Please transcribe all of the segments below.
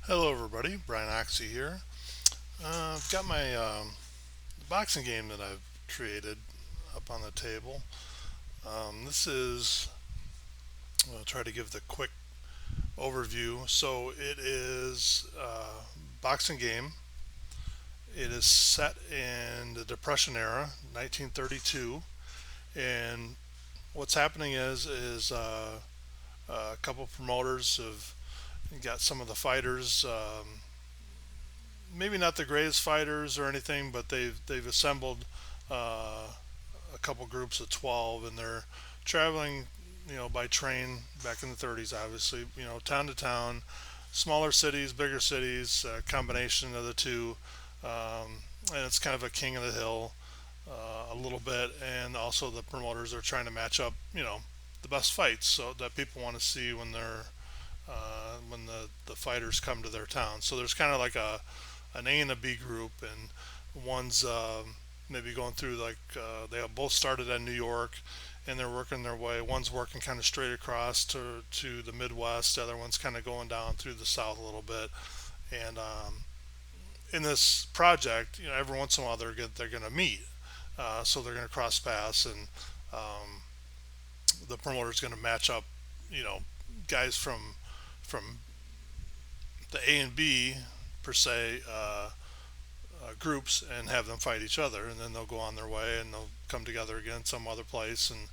Hello, everybody. Brian Oxy here. I've got my boxing game that I've created up on the table. This is, I'll try to give the quick overview. So, it is a boxing game. It is set in the Depression era, 1932. And what's happening is a couple promoters have got some of the fighters. Maybe not the greatest fighters or anything, but they've assembled a couple groups of 12, and they're traveling, by train back in the 30s. Obviously, town to town, smaller cities, bigger cities, combination of the two, and it's kind of a king of the hill a little bit. And also the promoters are trying to match up, the best fights so that people want to see when the fighters come to their town. So there's kind of like an A and a B group, and one's maybe going through they both started in New York, and they're working their way. One's working kind of straight across to the Midwest. The other one's kind of going down through the South a little bit. And in this project, every once in a while they're going to meet, so they're going to cross paths, and um, the promoter's going to match up, guys from the A and B per se groups, and have them fight each other, and then they'll go on their way and they'll come together again some other place. And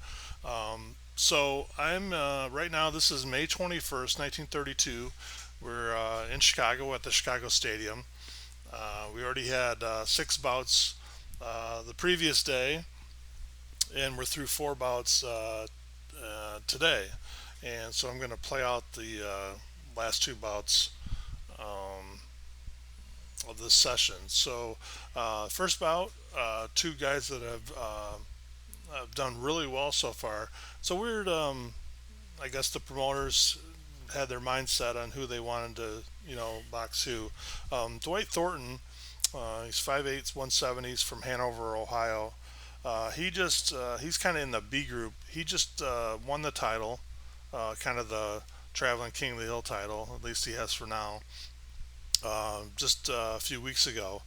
so I'm right now. This is May 21st, 1932. We're in Chicago at the Chicago Stadium. We already had six bouts the previous day, and we're through four bouts today. And so I'm going to play out the last two bouts um, of this session. So, first bout, two guys that have done really well so far. So weird. I guess the promoters had their mindset on who they wanted to, box who. Dwight Thornton, he's 5'8", 170s from Hanover, Ohio. He's kind of in the B group. He just won the title, kind of the traveling king of the hill title. At least he has for now. Just a few weeks ago.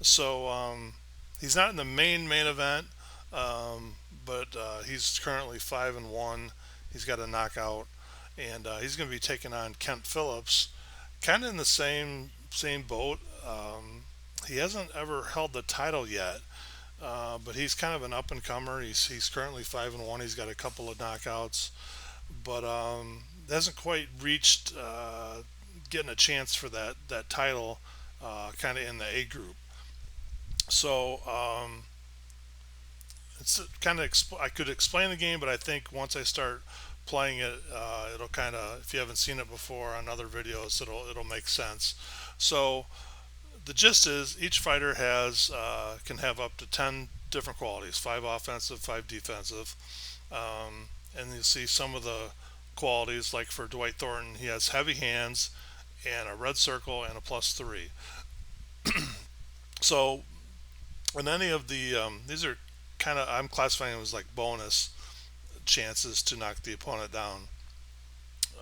So he's not in the main event, but he's currently 5-1. He's got a knockout, and he's going to be taking on Kent Phillips, kind of in the same boat. He hasn't ever held the title yet, but he's kind of an up and comer. He's currently 5-1. He's got a couple of knockouts, but hasn't quite reached getting a chance for that title, kind of in the A group. So it's kind of I could explain the game, but I think once I start playing it, it'll kind of, if you haven't seen it before on other videos, it'll make sense. So the gist is each fighter has can have up to 10 different qualities: five offensive, five defensive, and you'll see some of the qualities. Like for Dwight Thornton, he has heavy hands and a red circle and a +3. So, in any of the these are kind of, I'm classifying them as like bonus chances to knock the opponent down.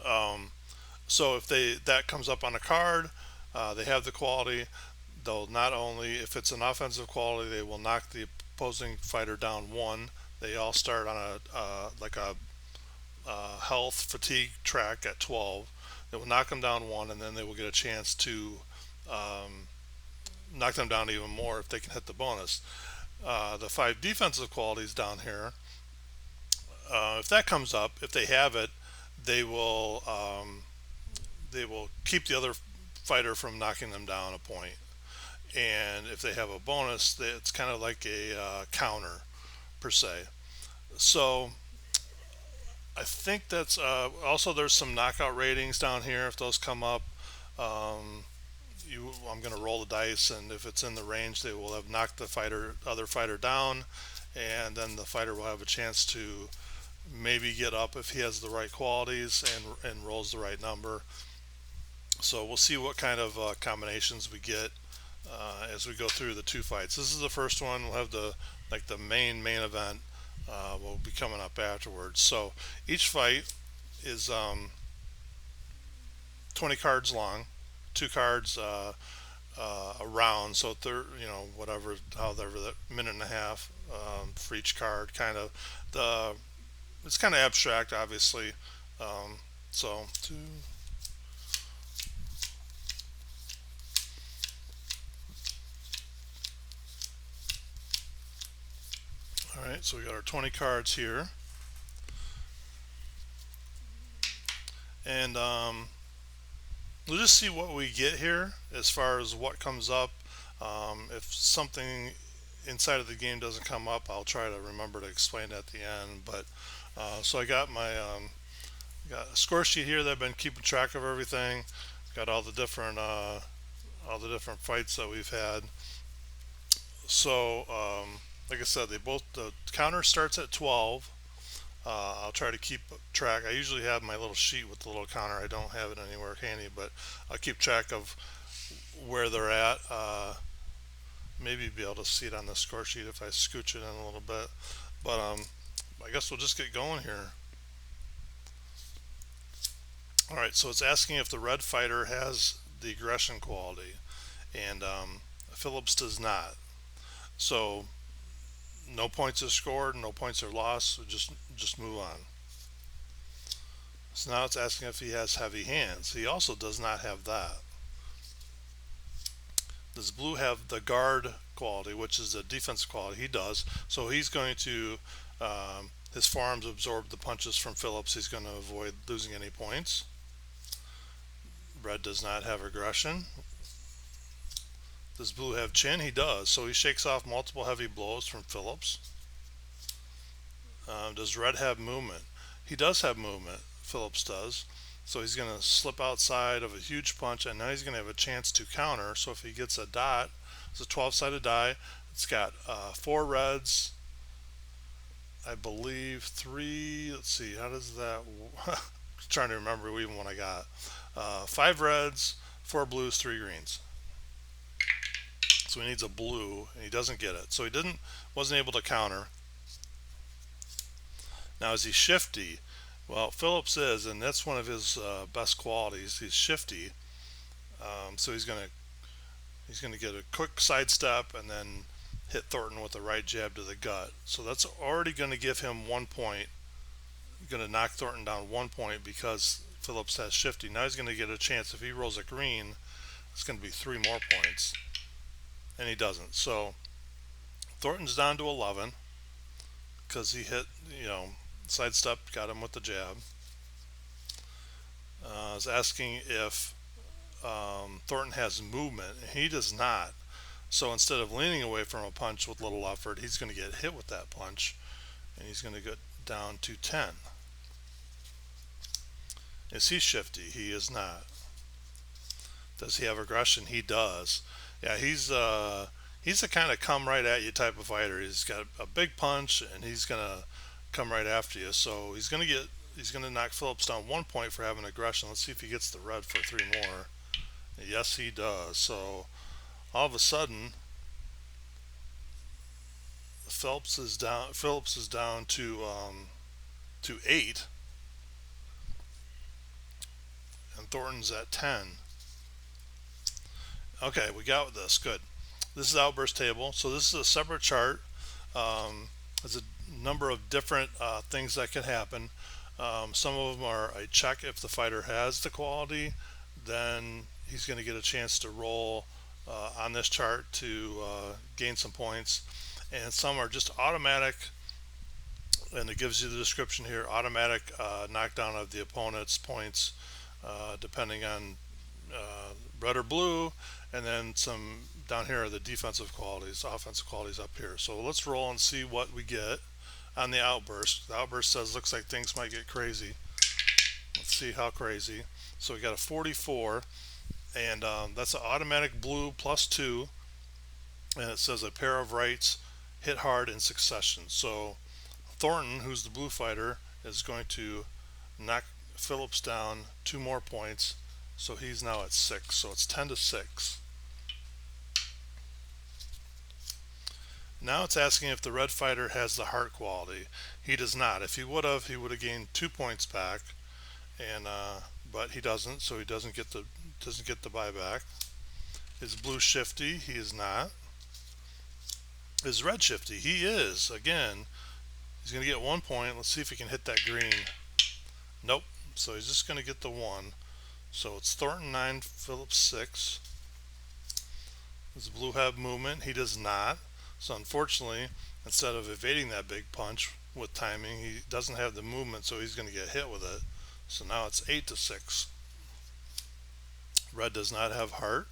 Um, so if that comes up on a card, they have the quality. They'll not only, if it's an offensive quality, they will knock the opposing fighter down one. They all start on a health fatigue track at 12. They will knock them down one, and then they will get a chance to um, knock them down even more if they can hit the bonus. The five defensive qualities down here, if that comes up, if they have it, they will they will keep the other fighter from knocking them down a point. And if they have a bonus, it's kind of like a counter per se. So I think that's also, there's some knockout ratings down here. If those come up, um, I'm going to roll the dice, and if it's in the range, they will have knocked the other fighter down, and then the fighter will have a chance to maybe get up if he has the right qualities and rolls the right number. So we'll see what kind of combinations we get as we go through the two fights. This is the first one. We'll have the main event. Will be coming up afterwards. So each fight is 20 cards long. two cards a round, so whatever, however, that minute and a half for each card. Kind of the it's kind of abstract, obviously. Um, so two. All right, so we got our 20 cards here, and we'll just see what we get here as far as what comes up. If something inside of the game doesn't come up, I'll try to remember to explain it at the end. But so I got my got a score sheet here that I've been keeping track of everything. Got all the different fights that we've had. So like I said, the counter starts at 12. I'll try to keep track. I usually have my little sheet with the little counter. I don't have it anywhere handy, but I'll keep track of where they're at. Maybe be able to see it on the score sheet if I scooch it in a little bit. But I guess we'll just get going here. All right, so it's asking if the red fighter has the aggression quality, and Phillips does not. So no points are scored, no points are lost. So just move on. So now it's asking if he has heavy hands. He also does not have that. Does blue have the guard quality, which is the defensive quality? He does. So he's going to his forearms absorb the punches from Phillips. He's going to avoid losing any points. Red does not have aggression. Does blue have chin? He does. So he shakes off multiple heavy blows from Phillips. Does red have movement? He does have movement. Phillips does. So he's going to slip outside of a huge punch, and now he's going to have a chance to counter. So if he gets a dot, it's a 12-sided die. It's got 4 reds, I believe 3. Let's see, how does that? I'm trying to remember even what I got. 5 reds, 4 blues, 3 greens. So he needs a blue, and he doesn't get it. So he wasn't able to counter. Now is he shifty? Well, Phillips is, and that's one of his best qualities. He's shifty, so he's gonna get a quick sidestep and then hit Thornton with a right jab to the gut. So that's already going to give him 1 point. Going to knock Thornton down 1 point because Phillips has shifty. Now he's going to get a chance. If he rolls a green, it's going to be 3 more points, and he doesn't. So Thornton's down to 11 because he hit, sidestep, got him with the jab. I was asking if Thornton has movement. He does not. So instead of leaning away from a punch with little effort, he's going to get hit with that punch, and he's going to get down to 10. Is he shifty? He is not. Does he have aggression? He does. Yeah, he's the kind of come right at you type of fighter. He's got a big punch, and he's going to come right after you. So he's going to knock Phillips down 1 point for having aggression. Let's see if he gets the red for 3 more. Yes, he does. So all of a sudden, Phillips is down to 8, and Thornton's at 10. Okay, we got this. Good. This is outburst table. So this is a separate chart. There's a number of different things that can happen. Some of them are a check if the fighter has the quality, then he's going to get a chance to roll on this chart to gain some points. And some are just automatic, and it gives you the description here, automatic knockdown of the opponent's points depending on red or blue. And then some down here are the defensive qualities, offensive qualities up here. So let's roll and see what we get on the outburst. The outburst says looks like things might get crazy. Let's see how crazy. So we got a 44, and that's an automatic blue +2, and it says a pair of rights hit hard in succession. So Thornton, who's the blue fighter, is going to knock Phillips down 2 more points. So he's now at 6. So it's 10-6. Now it's asking if the red fighter has the heart quality. He does not. If he would have gained 2 points back, and but he doesn't, so he doesn't get the doesn't get the buyback. Is blue shifty? He is not. Is red shifty? He is. Again, he's going to get 1 point. Let's see if he can hit that green. Nope. So he's just going to get the 1. So it's Thornton 9, Phillips 6. Does blue have movement? He does not. So unfortunately, instead of evading that big punch with timing, he doesn't have the movement, so he's going to get hit with it. So now it's 8-6. Red does not have heart.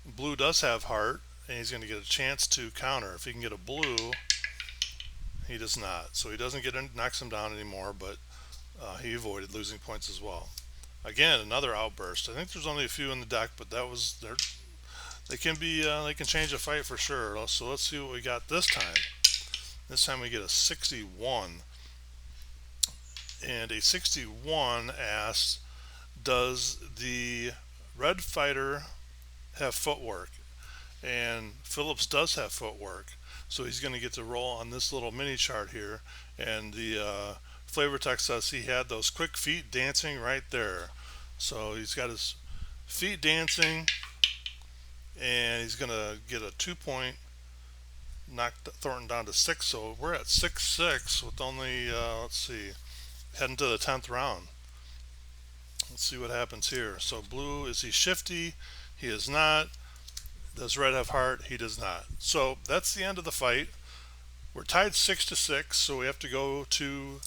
Blue does have heart, and he's going to get a chance to counter. If he can get a blue, he does not. So he doesn't get knocks him down anymore, but he avoided losing points as well. Again, another outburst. I think there's only a few in the deck, but that was there. They can be they can change a fight for sure. So let's see what we got this time. This time we get a 61, and a 61 asks, does the red fighter have footwork? And Phillips does have footwork, so he's going to get to roll on this little mini chart here. And the flavor text says he had those quick feet dancing right there. So he's got his feet dancing, and he's going to get a 2 point, knock Thornton down to 6. So we're at 6-6 with only let's see, heading to the 10th round. Let's see what happens here. So blue, is he shifty? He is not. Does red have heart? He does not. So that's the end of the fight. We're tied 6-6, so we have to go to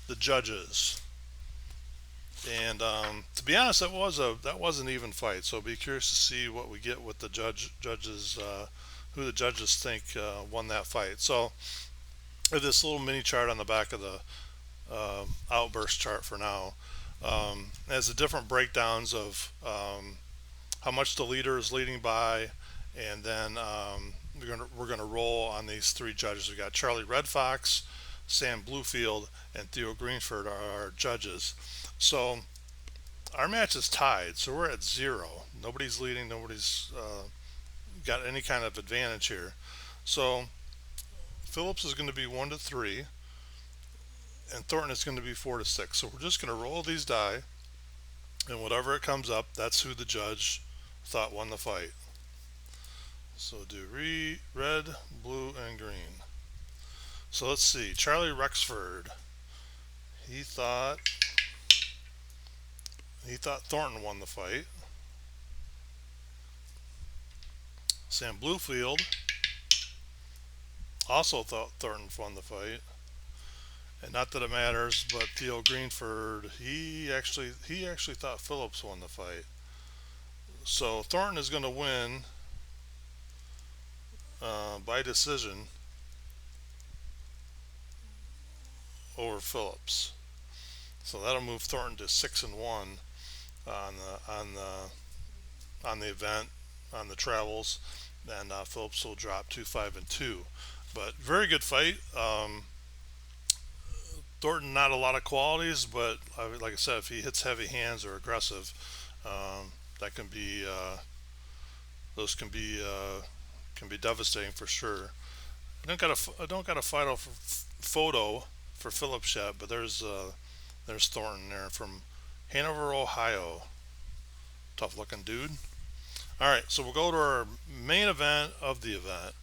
the judges. And to be honest, that was an even fight. So be curious to see what we get with the judges, who the judges think won that fight. So I have this little mini chart on the back of the outburst chart for now. Has the different breakdowns of how much the leader is leading by, and then we're gonna roll on these three judges. We got Charlie Red Fox, Sam Bluefield, and Theo Greenford are our judges. So our match is tied, so we're at 0. Nobody's leading. Nobody's got any kind of advantage here. So Phillips is going to be 1-3, and Thornton is going to be 4-6. So we're just going to roll these die, and whatever it comes up, that's who the judge thought won the fight. So do red, blue, and green. So let's see. Charlie Rexford. He thought Thornton won the fight. Sam Bluefield also thought Thornton won the fight. And not that it matters, but Theo Greenford, he actually thought Phillips won the fight. So Thornton is going to win by decision over Phillips. So that'll move Thornton to 6-1 on the event, on the travels, and Phillips will drop to 5-2. But very good fight. Thornton, not a lot of qualities, but like I said, if he hits heavy hands or aggressive, that can be those can be devastating for sure. I don't got a final photo for Phillips yet, but there's Thornton there from Hanover, Ohio. Tough looking dude. All right, so we'll go to our main event of the event,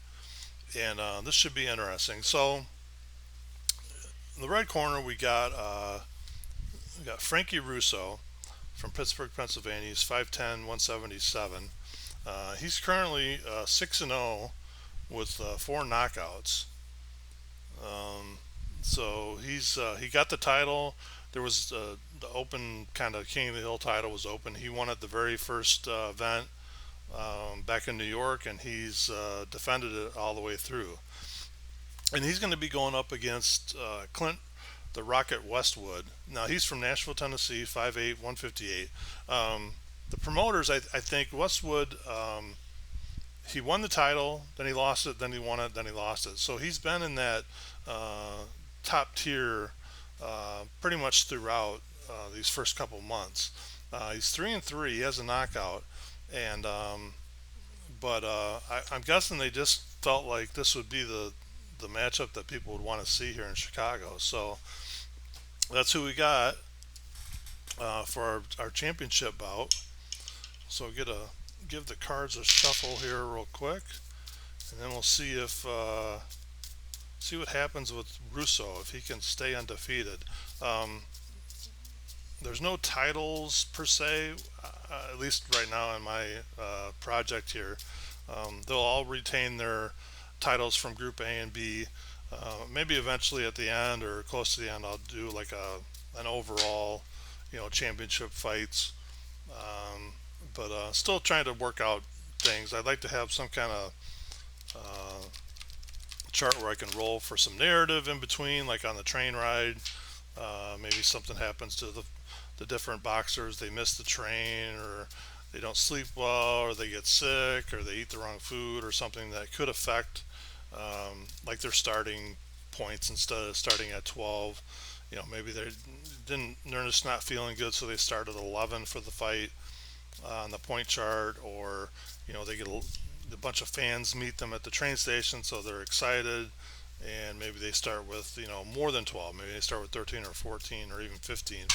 and this should be interesting. So in the red corner, we got Frankie Russo from Pittsburgh, Pennsylvania. He's 5'10", 177. He's currently 6-0 with 4 knockouts. So he got the title. There was the open kind of King of the Hill title was open. He won at the very first event back in New York, and he's defended it all the way through. And he's going to be going up against Clint the Rocket Westwood. Now he's from Nashville, Tennessee, 5'8", 158. The promoters, I think Westwood, he won the title, then he lost it, then he won it, then he lost it. So he's been in that top tier pretty much throughout these first couple months. He's 3-3. He has a knockout, and but I'm guessing they just felt like this would be the matchup that people would want to see here in Chicago. So that's who we got. for our championship bout. So give the cards a shuffle here real quick, and then we'll see what happens with Russo if he can stay undefeated. Um, there's no titles per se, at least right now in my project here. They'll all retain their titles from Group A and B. Maybe eventually at the end or close to the end, I'll do like an overall, championship fights. Um, but still trying to work out things. I'd like to have some kind of uh, chart where I can roll for some narrative in between, like on the train ride. Maybe something happens to the different boxers. They miss the train, or they don't sleep well, or they get sick, or they eat the wrong food, or something that could affect like their starting points instead of starting at 12. Maybe they're just not feeling good, so they start at 11 for the fight on the point chart, or they get a bunch of fans meet them at the train station, so they're excited, and maybe they start with more than 12. Maybe they start with 13 or 14 or even 15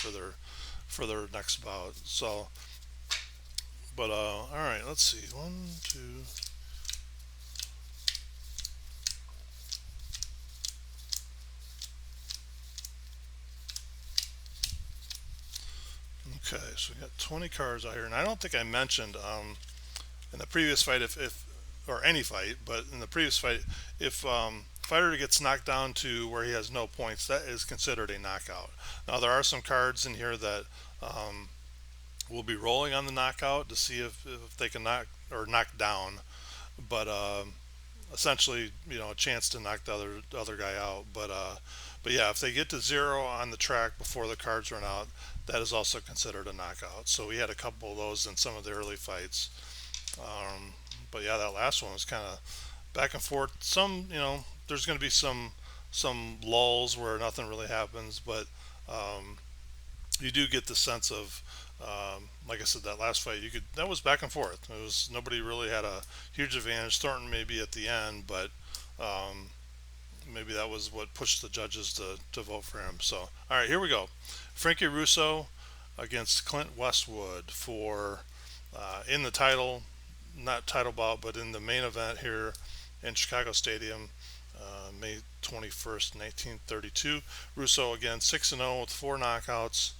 for their next bout. So, but all right, let's see, one, two. Okay, so we got 20 cards out here, and I don't think I mentioned in the previous fight, if or any fight, but in the previous fight, if fighter gets knocked down to where he has no points, that is considered a knockout. Now there are some cards in here that um, will be rolling on the knockout to see if they can knock down, but essentially, a chance to knock the other guy out. But yeah, if they get to zero on the track before the cards run out, that is also considered a knockout. So we had a couple of those in some of the early fights. Um, but yeah, that last one was kind of back and forth. There's going to be some lulls where nothing really happens, but um, you do get the sense of, like I said, that last fight, that was back and forth. It was nobody really had a huge advantage. Thornton maybe at the end, but um, maybe that was what pushed the judges to vote for him. So, all right, here we go. Frankie Russo against Clint Westwood for in the title, not title bout, but in the main event here in Chicago Stadium, May 21st, 1932. Russo again 6-0 with 4 knockouts.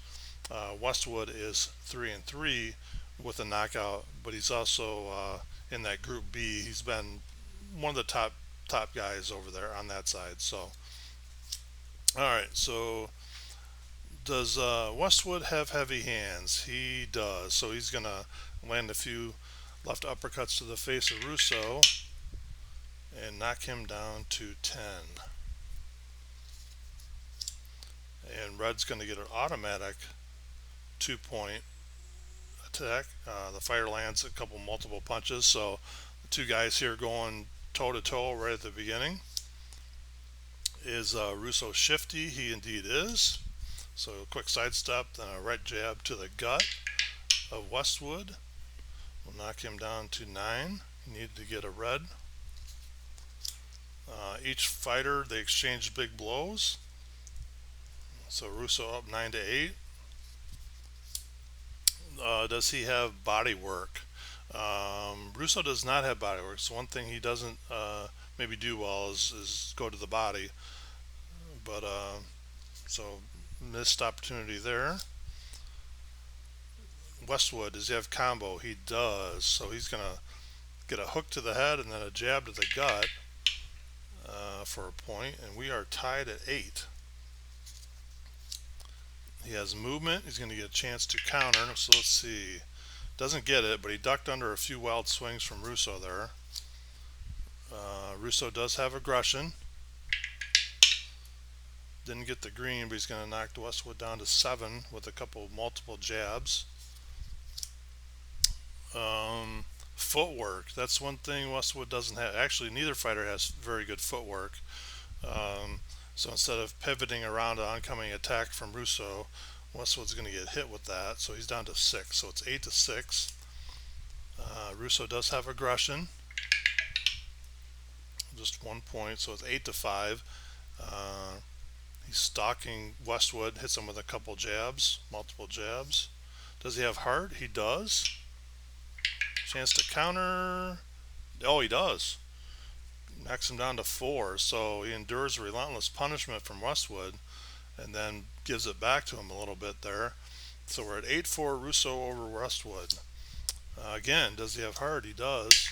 Westwood is 3-3 with a knockout, but he's also in that Group B. He's been one of the top guys over there on that side. So, all right. So, does Westwood have heavy hands? He does. So he's gonna land a few left uppercuts to the face of Russo and knock him down to 10. And Red's gonna get an automatic 2-point attack. The fighter lands a couple multiple punches, so the two guys here going toe to toe right at the beginning. Is Russo shifty? He indeed is. So a quick sidestep, then a right jab to the gut of Westwood will knock him down to 9. He needed to get a red. Each fighter, they exchanged big blows. So Russo up 9-8. Does he have body work? Russo does not have body work. So one thing he doesn't maybe do well is go to the body. But so missed opportunity there. Westwood, does he have combo? He does. So he's gonna get a hook to the head and then a jab to the gut for a point, and we are tied at 8. He has movement. He's going to get a chance to counter. So let's see. Doesn't get it, but he ducked under a few wild swings from Russo there. Russo does have aggression. Didn't get the green, but he's going to knock Westwood down to 7 with a couple multiple jabs. Footwork. That's one thing Westwood doesn't have. Actually, neither fighter has very good footwork. So instead of pivoting around an oncoming attack from Russo, Westwood's going to get hit with that. So he's down to 6. So it's 8-6. Russo does have aggression. Just 1 point. So it's 8-5. He's stalking Westwood, hits him with a couple jabs, multiple jabs. Does he have heart? He does. Chance to counter. Oh, he does. Knocks him down to 4. So he endures relentless punishment from Westwood and then gives it back to him a little bit there. So we're at 8-4 Russo over Westwood. Again, does he have heart? He does.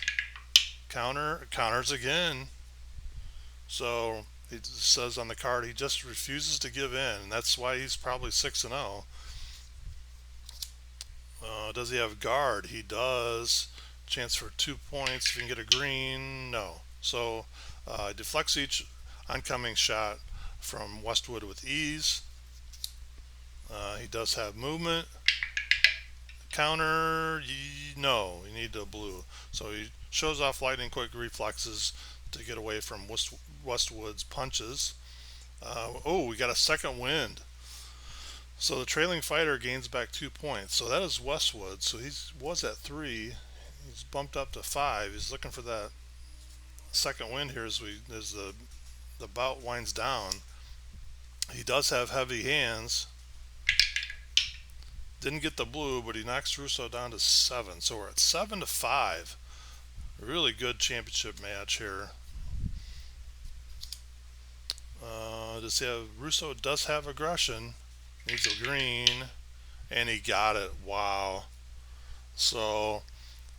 Counters again. So he says on the card he just refuses to give in, and that's why he's probably 6-0. Does he have guard? He does. Chance for 2 points. If you can get a green, no. So deflects each oncoming shot from Westwood with ease. He does have movement. Counter, no. You need a blue. So he shows off lightning quick reflexes to get away from Westwood's punches. We got a second wind. So the trailing fighter gains back 2 points. So that is Westwood. So he was at 3. He's bumped up to 5. He's looking for that second wind here as the bout winds down. He does have heavy hands. Didn't get the blue, but he knocks Russo down to 7. So we're at 7-5. Really good championship match here. Russo does have aggression. Needs a green, and he got it. Wow. So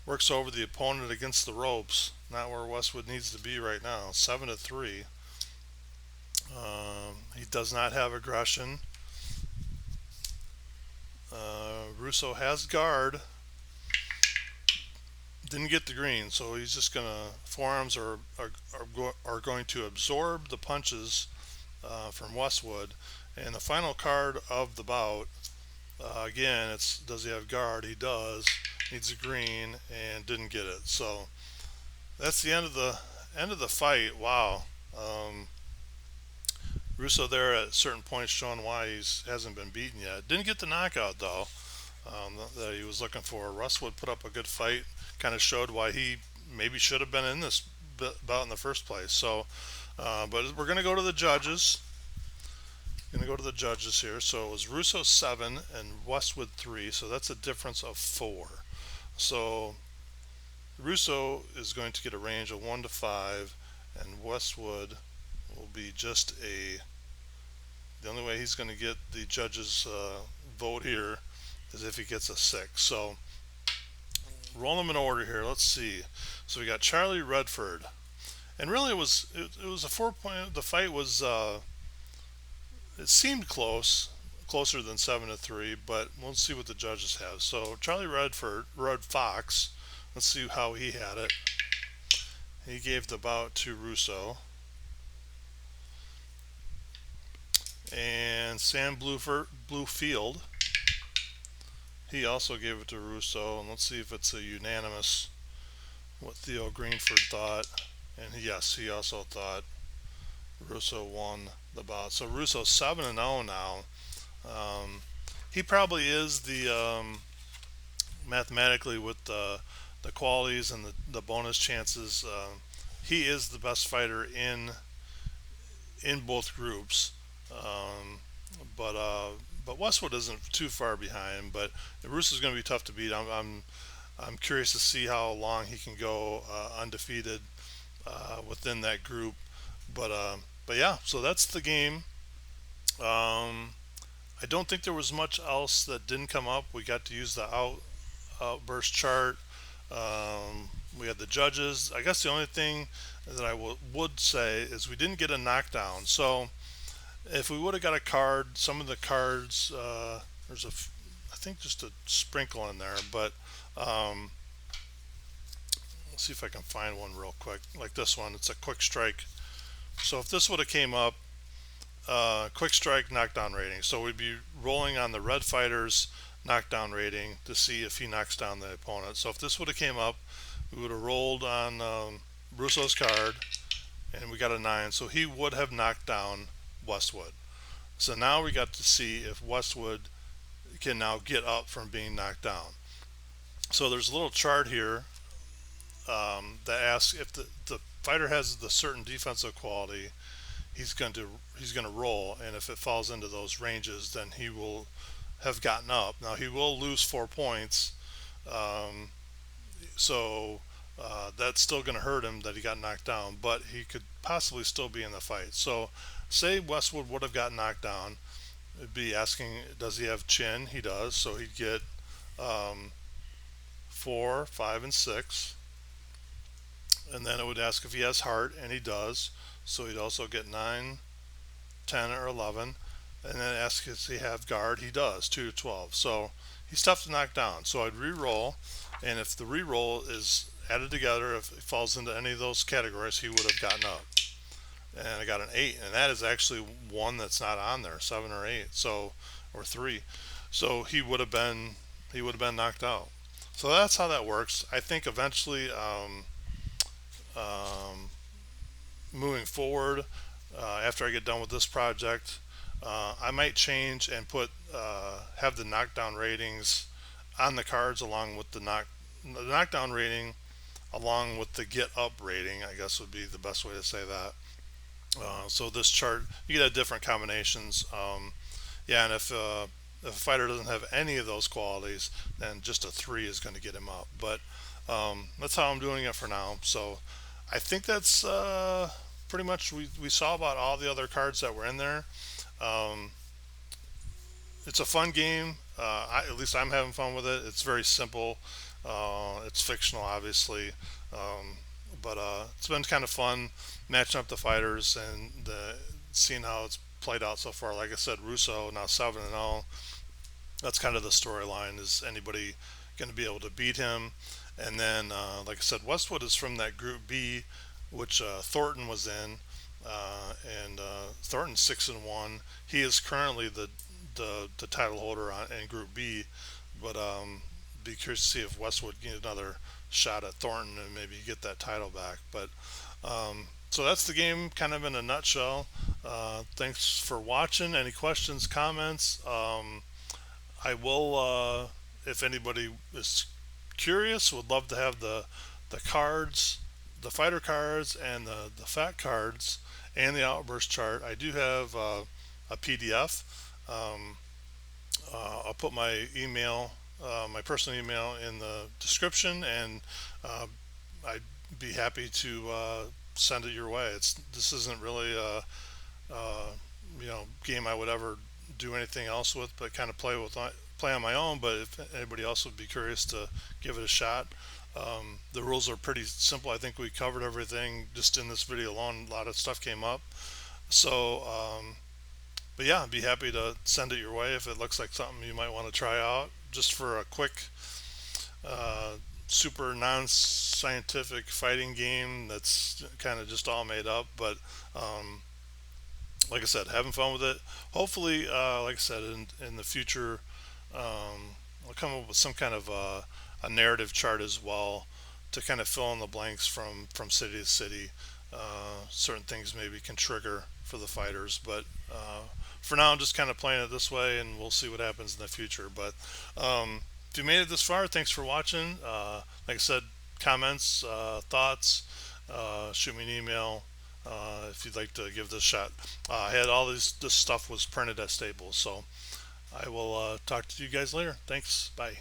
works over the opponent against the ropes. Not where Westwood needs to be right now. 7-3. He does not have aggression. Russo has guard. Didn't get the green, so he's just gonna forearms are going to absorb the punches from Westwood. And the final card of the bout, again, it's does he have guard? He does. Needs a green and didn't get it. So that's the end of the fight. Wow. Russo there at certain points showing why he hasn't been beaten yet. Didn't get the knockout though that he was looking for. Westwood put up a good fight. Kind of showed why he maybe should have been in this bout in the first place. So, but we're gonna go to the judges. Here. So it was Russo 7 and Westwood 3. So that's a difference of 4. So Russo is going to get a range of 1-5, and Westwood will be just the only way he's going to get the judges vote here is if he gets a 6. So roll them in order here. Let's see. So we got Charlie Redford, and really it was a 4-point. The fight was it seemed closer than 7-3, but we'll see what the judges have. So Charlie Red Fox, let's see how he had it. He gave the bout to Russo. And Sam Bluefield, he also gave it to Russo. And let's see if it's a unanimous what Theo Greenford thought. And yes, he also thought Russo won the bout. So Russo's 7-0 now. He probably is the mathematically with the qualities and the bonus chances. He is the best fighter in both groups. But Westwood isn't too far behind. But Russo's going to be tough to beat. I'm curious to see how long he can go undefeated within that group. But yeah, so that's the game. I don't think there was much else that didn't come up. We got to use the outburst chart. We had the judges. I guess the only thing that I would say is we didn't get a knockdown. So if we would have got a card, some of the cards, there's I think just a sprinkle in there. But let's see if I can find one real quick. Like this one, it's a quick strike. So if this would have came up, quick strike knockdown rating. So we'd be rolling on the red fighter's knockdown rating to see if he knocks down the opponent. So if this would have came up, we would have rolled on Russo's card, and we got a 9. So he would have knocked down Westwood. So now we got to see if Westwood can now get up from being knocked down. So there's a little chart here that asks if the fighter has the certain defensive quality. he's going to he's going to roll, and if it falls into those ranges, then he will have gotten up. Now he will lose 4 points, um, so that's still going to hurt him that he got knocked down, but he could possibly still be in the fight. So, say Westwood would have got knocked down, it'd be asking, does he have chin? He does, so he'd get um, 4, 5, and 6, and then it would ask if he has heart, and he does, so he'd also get 9, 10, or 11, and then ask if he have guard. He does, 2 to 12. So he's tough to knock down. So I'd re-roll, and if the re-roll is added together, if it falls into any of those categories, he would have gotten up. And I got an 8, and that is actually one that's not on there, 7 or 8, so, or 3. So he would have been knocked out. So that's how that works. I think eventually, um, moving forward, after I get done with this project, I might change and have the knockdown ratings on the cards along with the knockdown rating along with the get up rating, I guess would be the best way to say that. So this chart, you could have different combinations. Yeah, and if a fighter doesn't have any of those qualities, then just a 3 is going to get him up. But that's how I'm doing it for now. So I think that's pretty much, we saw about all the other cards that were in there. Um, it's a fun game. At least I'm having fun with it. It's very simple. It's fictional, obviously, but it's been kind of fun matching up the fighters and seeing how it's played out so far. Like I said, Russo now 7-0. That's kind of the storyline. Is anybody going to be able to beat him? And then, like I said, Westwood is from that Group B, which Thornton was in, and Thornton's 6-1. He is currently the title holder in Group B, but be curious to see if Westwood get another shot at Thornton and maybe get that title back. But so that's the game, kind of in a nutshell. Thanks for watching. Any questions, comments? I will, if anybody is curious, would love to have the cards, the fighter cards, and the fat cards, and the outburst chart. I do have a PDF. Um, I'll put my email, my personal email, in the description, and I'd be happy to send it your way. This isn't really a game I would ever do anything else with, but kind of play on my own. But if anybody else would be curious to give it a shot, the rules are pretty simple. I think we covered everything just in this video alone. A lot of stuff came up, so but yeah, I'd be happy to send it your way if it looks like something you might want to try out, just for a quick uh, super non-scientific fighting game that's kind of just all made up. But like I said, having fun with it. Hopefully, like I said, in the future, I'll come up with some kind of a narrative chart as well to kind of fill in the blanks from city to city. Certain things maybe can trigger for the fighters, but for now, I'm just kind of playing it this way, and we'll see what happens in the future. But if you made it this far, thanks for watching. Like I said, comments, thoughts, shoot me an email. If you'd like to give this a shot. I had all this stuff was printed at Staples, so I will talk to you guys later. Thanks. Bye.